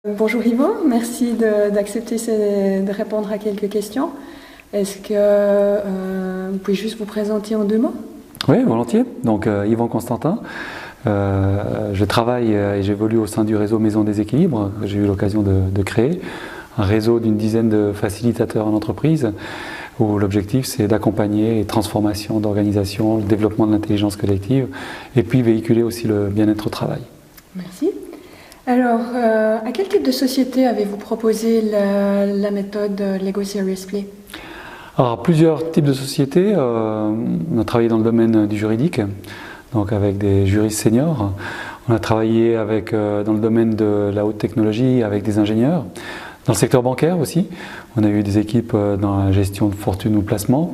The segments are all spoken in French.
Bonjour Yvan, merci d'accepter de répondre à quelques questions. Est-ce que vous pouvez juste vous présenter en 2 mots? Oui, volontiers. Donc Yvan Constantin, je travaille et j'évolue au sein du réseau Maison des Équilibres. J'ai eu l'occasion de créer un réseau d'une dizaine de facilitateurs en entreprise où l'objectif c'est d'accompagner les transformations d'organisation, le développement de l'intelligence collective et puis véhiculer aussi le bien-être au travail. Merci. Alors, à quel type de société avez-vous proposé la méthode Lego Serious Play? Alors, plusieurs types de sociétés. On a travaillé dans le domaine du juridique, donc avec des juristes seniors. On a travaillé dans le domaine de la haute technologie avec des ingénieurs. Dans le secteur bancaire aussi, on a eu des équipes dans la gestion de fortune ou placement.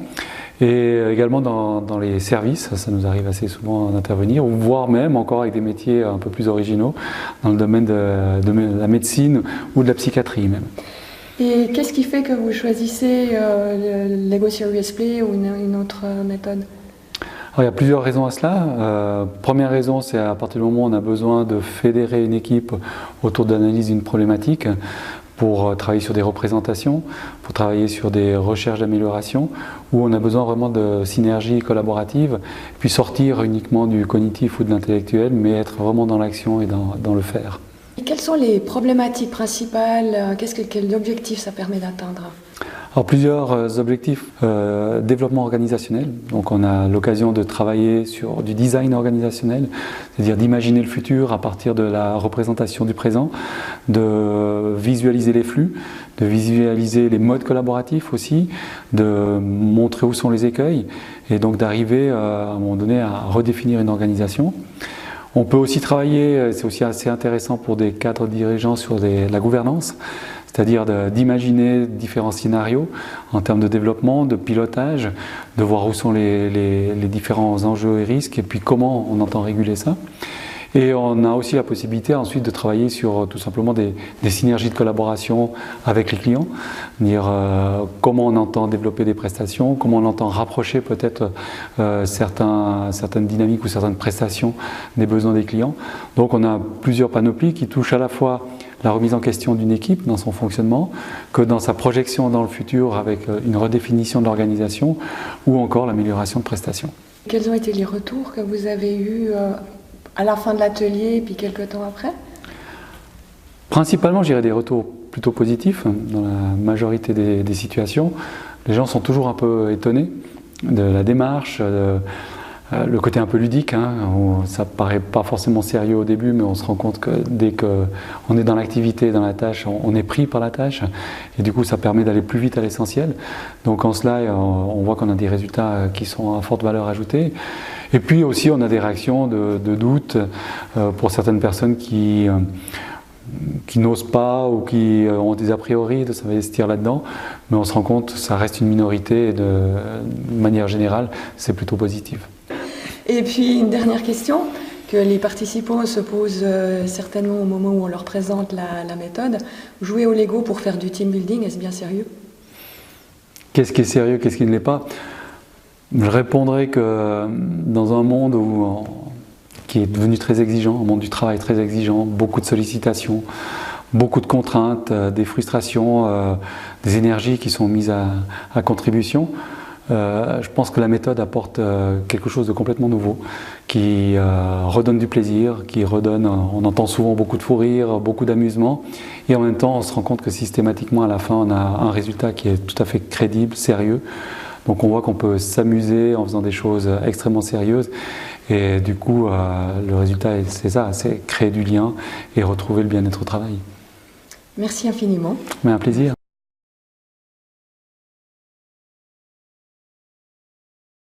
Et également dans les services, ça nous arrive assez souvent d'intervenir, ou voire même encore avec des métiers un peu plus originaux, dans le domaine de la médecine ou de la psychiatrie même. Et qu'est-ce qui fait que vous choisissez le Lego Serious Play ou une autre méthode? Alors, il y a plusieurs raisons à cela. Première raison, c'est à partir du moment où on a besoin de fédérer une équipe autour de l'analyse d'une problématique, pour travailler sur des représentations, pour travailler sur des recherches d'amélioration, où on a besoin vraiment de synergie collaborative, puis sortir uniquement du cognitif ou de l'intellectuel, mais être vraiment dans l'action et dans le faire. Et quelles sont les problématiques principales? Quel objectif ça permet d'atteindre? Alors plusieurs objectifs, développement organisationnel, donc on a l'occasion de travailler sur du design organisationnel, c'est-à-dire d'imaginer le futur à partir de la représentation du présent, de visualiser les flux, de visualiser les modes collaboratifs aussi, de montrer où sont les écueils et donc d'arriver à un moment donné à redéfinir une organisation. On peut aussi travailler, c'est aussi assez intéressant pour des cadres dirigeants, sur la gouvernance, c'est-à-dire d'imaginer différents scénarios en termes de développement, de pilotage, de voir où sont les différents enjeux et risques et puis comment on entend réguler ça. Et on a aussi la possibilité ensuite de travailler sur tout simplement des synergies de collaboration avec les clients, dire comment on entend développer des prestations, comment on entend rapprocher peut-être certaines dynamiques ou certaines prestations des besoins des clients. Donc on a plusieurs panoplies qui touchent à la fois la remise en question d'une équipe dans son fonctionnement, que dans sa projection dans le futur avec une redéfinition de l'organisation ou encore l'amélioration de prestations. Quels ont été les retours que vous avez eus à la fin de l'atelier et puis quelques temps après? Principalement, j'irais des retours plutôt positifs dans la majorité des situations. Les gens sont toujours un peu étonnés de la démarche, le côté un peu ludique, où ça paraît pas forcément sérieux au début, mais on se rend compte que dès qu'on est dans l'activité, dans la tâche, on est pris par la tâche, et du coup ça permet d'aller plus vite à l'essentiel. Donc en cela, on voit qu'on a des résultats qui sont à forte valeur ajoutée. Et puis aussi on a des réactions de doute pour certaines personnes qui n'osent pas ou qui ont des a priori de s'investir là-dedans, mais on se rend compte que ça reste une minorité et de manière générale, c'est plutôt positif. Et puis une dernière question que les participants se posent certainement au moment où on leur présente la méthode. Jouer au Lego pour faire du team building, est-ce bien sérieux? Qu'est-ce qui est sérieux, qu'est-ce qui ne l'est pas? Je répondrai que dans un monde qui est devenu très exigeant, un monde du travail très exigeant, beaucoup de sollicitations, beaucoup de contraintes, des frustrations, des énergies qui sont mises à contribution, je pense que la méthode apporte quelque chose de complètement nouveau, qui redonne du plaisir, qui redonne, on entend souvent beaucoup de fou rire, beaucoup d'amusement, et en même temps on se rend compte que systématiquement à la fin on a un résultat qui est tout à fait crédible, sérieux. Donc on voit qu'on peut s'amuser en faisant des choses extrêmement sérieuses, et du coup le résultat c'est ça, c'est créer du lien et retrouver le bien-être au travail. Merci infiniment. Mais un plaisir.